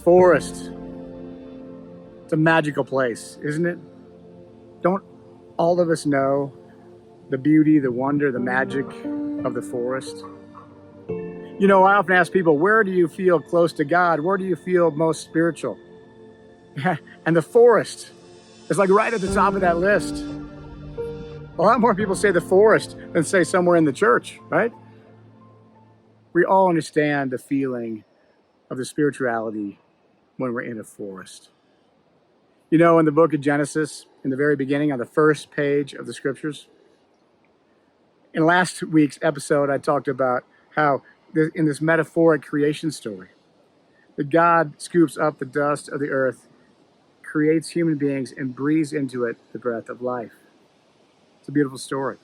forest. It's a magical place, isn't it? Don't all of us know the beauty, the wonder, the magic of the forest? You know, I often ask people, where do you feel close to God? Where do you feel most spiritual? And the forest is like right at the top of that list. A lot more people say the forest than say somewhere in the church, right? We all understand the feeling of the spirituality when we're in a forest. You know, in the book of Genesis, in the very beginning, on the first page of the scriptures, in last week's episode, I talked about how in this metaphoric creation story, that God scoops up the dust of the earth, creates human beings, and breathes into it the breath of life. It's a beautiful story.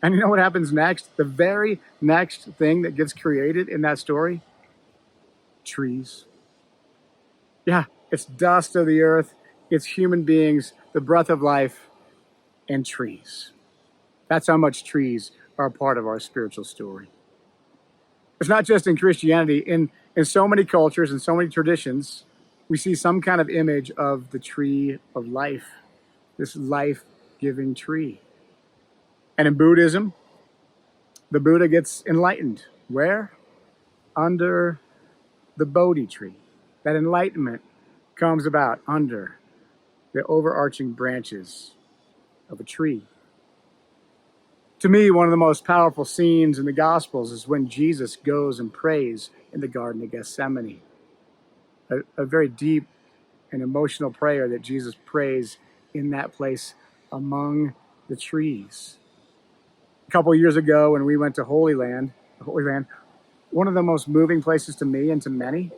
And you know what happens next? The very next thing that gets created in that story? Trees. Yeah, it's dust of the earth, it's human beings, the breath of life, and trees. That's how much trees are a part of our spiritual story. It's not just in Christianity. In so many cultures and so many traditions, we see some kind of image of the tree of life, this life-giving tree. And in Buddhism, the Buddha gets enlightened. Where? Under the Bodhi tree. That enlightenment comes about under the overarching branches of a tree. To me, one of the most powerful scenes in the Gospels is when Jesus goes and prays in the Garden of Gethsemane. A very deep and emotional prayer that Jesus prays in that place among the trees. A couple of years ago, when we went to Holy Land, one of the most moving places to me and to many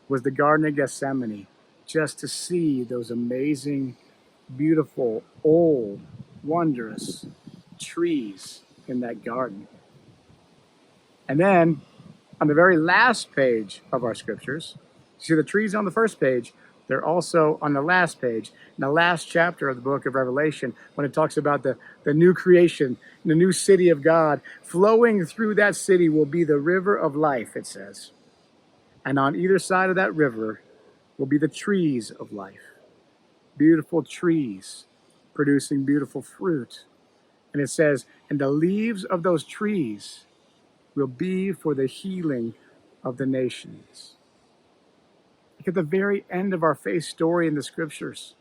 was the Garden of Gethsemane, just to see those amazing, beautiful, old, wondrous trees in that garden. And then on the very last page of our scriptures, you see the trees on the first page, they're also on the last page, in the last chapter of the book of Revelation, when it talks about the new creation, the new city of God. Flowing through that city will be the river of life, it says. And on either side of that river will be the trees of life. Beautiful trees producing beautiful fruit. And it says, and the leaves of those trees will be for the healing of the nations. Like at the very end of our faith story in the scriptures,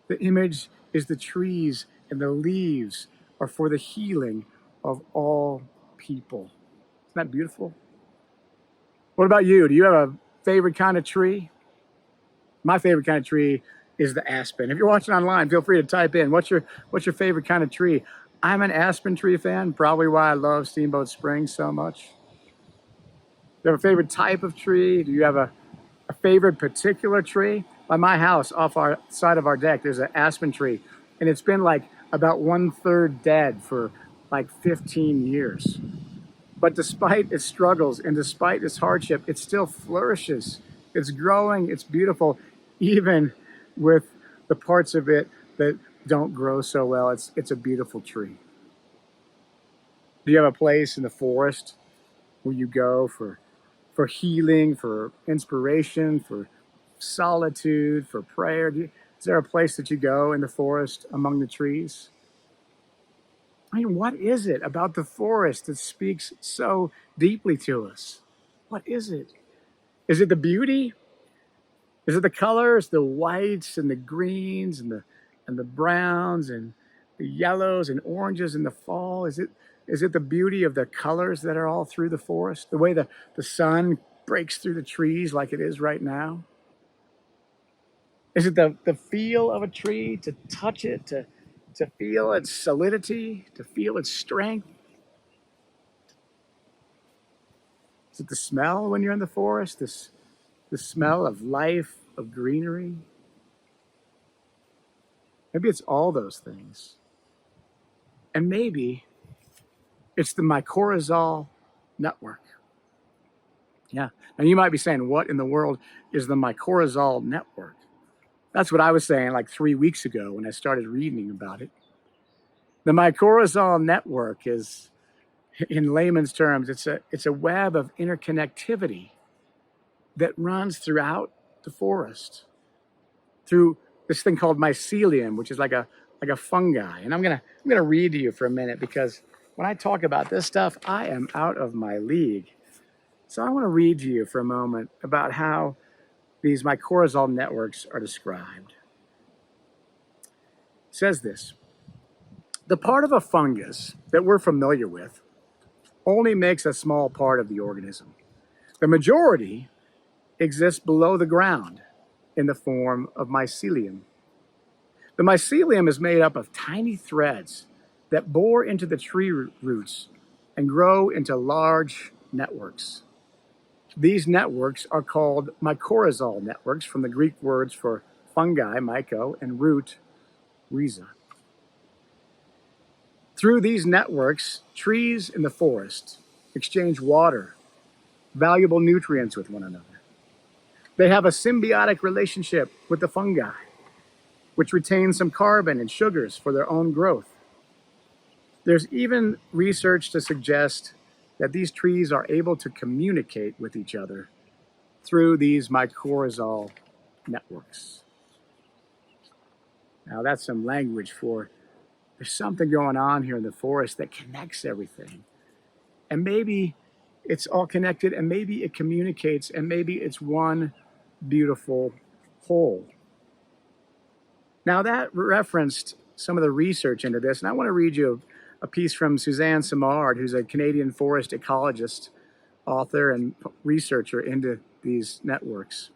the image is the trees and the leaves are for the healing of all people. Isn't that beautiful? What about you? Do you have a favorite kind of tree? My favorite kind of tree is the aspen. If you're watching online, feel free to type in, what's your favorite kind of tree? I'm an aspen tree fan, probably why I love Steamboat Springs so much. Do you have a favorite type of tree? Do you have a favorite particular tree? By my house, off our side of our deck, there's an aspen tree, and it's been like about 1/3 dead for like 15 years. But despite its struggles and despite its hardship, it still flourishes. It's growing, it's beautiful, even with the parts of it that don't grow so well. It's a beautiful tree. Do you have a place in the forest where you go for healing, for inspiration, for solitude, for prayer? Is there a place that you go in the forest among the trees? I mean, what is it about the forest that speaks so deeply to us? What is it? Is it the beauty? Is it the colors, the whites and the greens and the browns and the yellows and oranges in the fall? Is it the beauty of the colors that are all through the forest? The way the sun breaks through the trees like it is right now? Is it the feel of a tree, to touch it, to feel its solidity, to feel its strength? Is it the smell when you're in the forest? The smell of life, of greenery? Maybe it's all those things. And maybe it's the mycorrhizal network. Yeah. Now you might be saying, what in the world is the mycorrhizal network? That's what I was saying like 3 weeks ago when I started reading about it. The mycorrhizal network is, in layman's terms, it's a web of interconnectivity that runs throughout the forest through this thing called mycelium, which is like a fungi. And I'm gonna read to you for a minute, because when I talk about this stuff, I am out of my league. So I want to read to you for a moment about how these mycorrhizal networks are described. It says this: the part of a fungus that we're familiar with only makes a small part of the organism. The majority exists below the ground in the form of mycelium. The mycelium is made up of tiny threads that bore into the tree roots and grow into large networks. These networks are called mycorrhizal networks, from the Greek words for fungi, myco, and root, rhiza. Through these networks, trees in the forest exchange water, valuable nutrients with one another. They have a symbiotic relationship with the fungi, which retain some carbon and sugars for their own growth. There's even research to suggest that these trees are able to communicate with each other through these mycorrhizal networks. Now that's some language for there's something going on here in the forest that connects everything. And maybe it's all connected, and maybe it communicates, and maybe it's one beautiful whole. Now that referenced some of the research into this, and I want to read you a piece from Suzanne Simard, who's a Canadian forest ecologist, author, and researcher into these networks.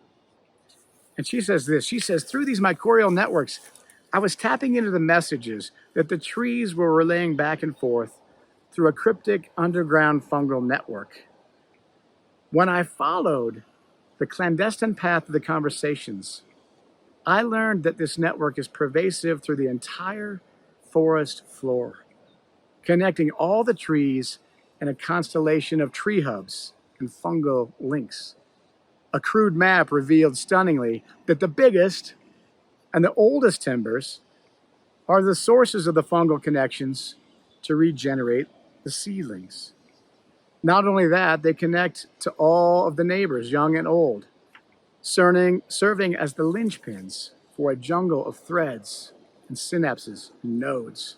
And she says this: she says, through these mycorrhizal networks, I was tapping into the messages that the trees were relaying back and forth through a cryptic underground fungal network. When I followed the clandestine path of the conversations, I learned that this network is pervasive through the entire forest floor, connecting all the trees in a constellation of tree hubs and fungal links. A crude map revealed stunningly that the biggest and the oldest timbers are the sources of the fungal connections to regenerate the seedlings. Not only that, they connect to all of the neighbors, young and old, serving as the linchpins for a jungle of threads and synapses and nodes.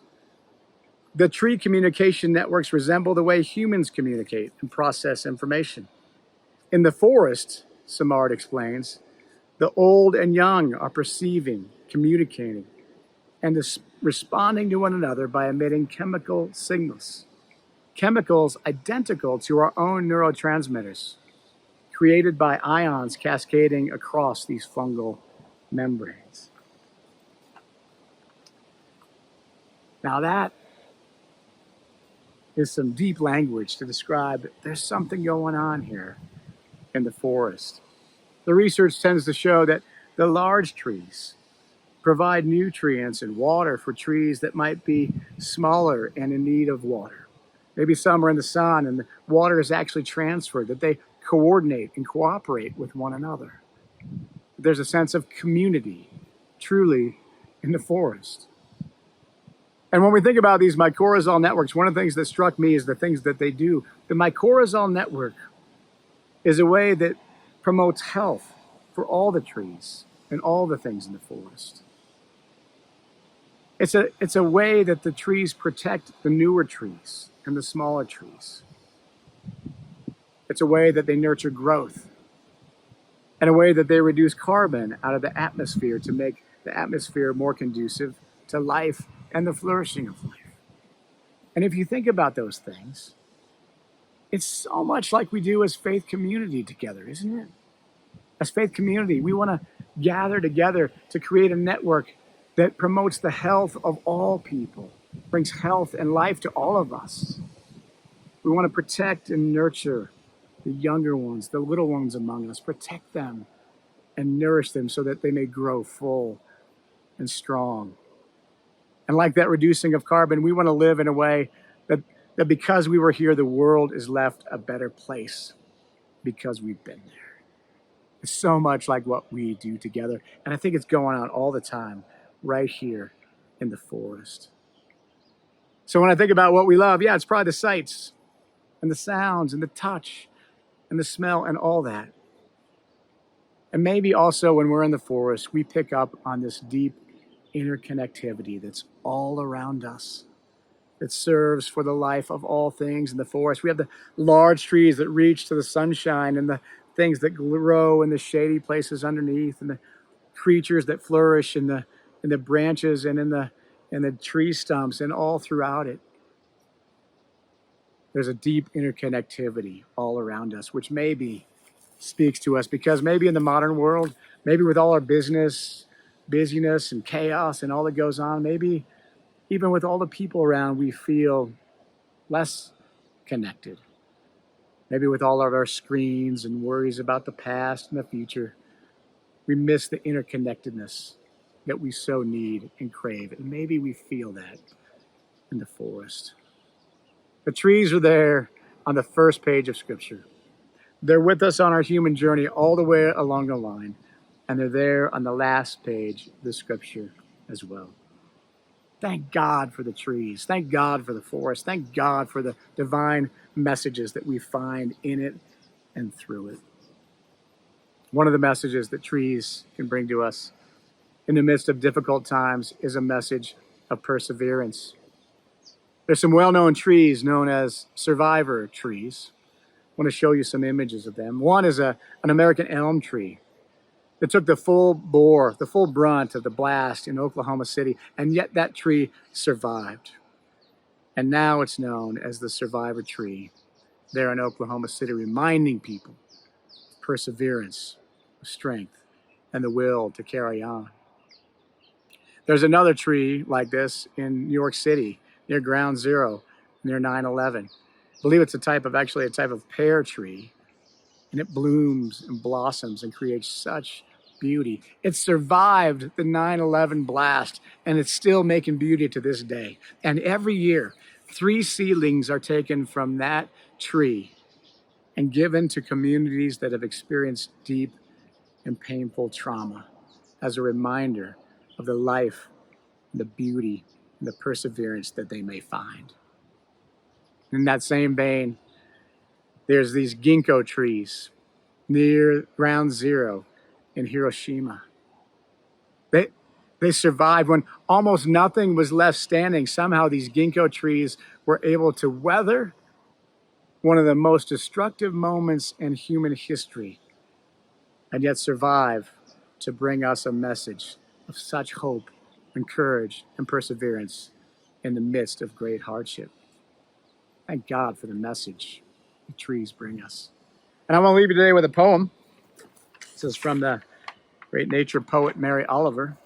The tree communication networks resemble the way humans communicate and process information. In the forest, Simard explains, the old and young are perceiving, communicating, and responding to one another by emitting chemical signals. Chemicals identical to our own neurotransmitters, created by ions cascading across these fungal membranes. Now that is some deep language to describe there's something going on here in the forest. The research tends to show that the large trees provide nutrients and water for trees that might be smaller and in need of water. Maybe some are in the sun and the water is actually transferred, that they coordinate and cooperate with one another. There's a sense of community, truly, in the forest. And when we think about these mycorrhizal networks, one of the things that struck me is the things that they do. The mycorrhizal network is a way that promotes health for all the trees and all the things in the forest. It's a way that the trees protect the newer trees and the smaller trees. It's a way that they nurture growth, and a way that they reduce carbon out of the atmosphere to make the atmosphere more conducive to life and the flourishing of life. And if you think about those things, it's so much like we do as faith community together, isn't it? As faith community, we want to gather together to create a network that promotes the health of all people, brings health and life to all of us. We want to protect and nurture the younger ones, the little ones among us, protect them and nourish them so that they may grow full and strong. And like that reducing of carbon, we want to live in a way that because we were here, the world is left a better place because we've been there. It's so much like what we do together. And I think it's going on all the time right here in the forest. So when I think about what we love, yeah, it's probably the sights and the sounds and the touch and the smell and all that. And maybe also when we're in the forest, we pick up on this deep interconnectivity that's all around us, that serves for the life of all things in the forest. We have the large trees that reach to the sunshine, and the things that grow in the shady places underneath, and the creatures that flourish in the branches and in the tree stumps and all throughout it. There's a deep interconnectivity all around us, which maybe speaks to us because maybe in the modern world, maybe with all our busyness and chaos and all that goes on, maybe even with all the people around, we feel less connected. Maybe with all of our screens and worries about the past and the future, we miss the interconnectedness that we so need and crave. And maybe we feel that in the forest. The trees are there on the first page of Scripture. They're with us on our human journey all the way along the line, and they're there on the last page of the Scripture as well. Thank God for the trees. Thank God for the forest. Thank God for the divine messages that we find in it and through it. One of the messages that trees can bring to us in the midst of difficult times is a message of perseverance. There's some well-known trees known as survivor trees. I want to show you some images of them. One is an American elm tree that took the full brunt of the blast in Oklahoma City, and yet that tree survived. And now it's known as the survivor tree there in Oklahoma City, reminding people of perseverance, of strength, and the will to carry on. There's another tree like this in New York City, near Ground Zero, near 9/11. I believe it's a type of pear tree, and it blooms and blossoms and creates such beauty. It survived the 9/11 blast, and it's still making beauty to this day. And every year, 3 seedlings are taken from that tree and given to communities that have experienced deep and painful trauma as a reminder of the life, the beauty, and the perseverance that they may find. In that same vein, there's these ginkgo trees near Ground Zero in Hiroshima. They survived when almost nothing was left standing. Somehow these ginkgo trees were able to weather one of the most destructive moments in human history, and yet survive to bring us a message of such hope and courage and perseverance in the midst of great hardship. Thank God for the message the trees bring us. And I want to leave you today with a poem. This is from the great nature poet Mary Oliver.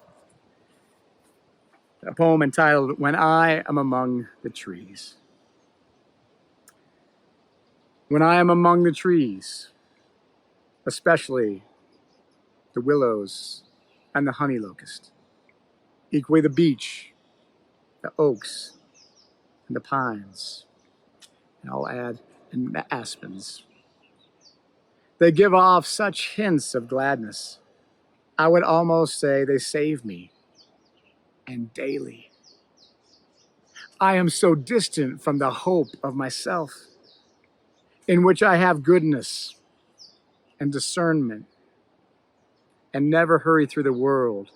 A poem entitled, "When I Am Among the Trees." When I am among the trees, especially the willows and the honey locust, equally the beech, the oaks, and the pines, and I'll add, and the aspens. They give off such hints of gladness. I would almost say they save me, and daily. I am so distant from the hope of myself, in which I have goodness and discernment, and never hurry through the world,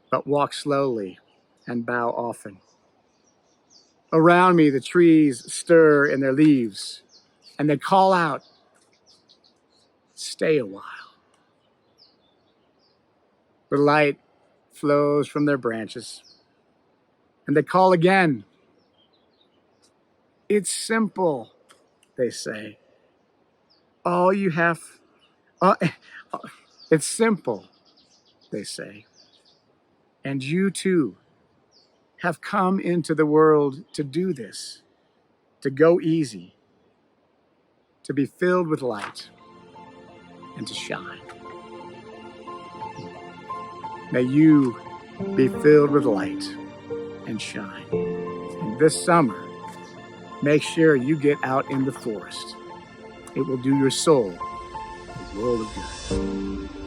but walk slowly and bow often. Around me, the trees stir in their leaves, and they call out, "Stay a while." The light flows from their branches, and they call again. "It's simple," they say. "All you have, it's simple," they say. "And you too have come into the world to do this, to go easy, to be filled with light, and to shine." May you be filled with light and shine. And this summer, make sure you get out in the forest. It will do your soul a world of good.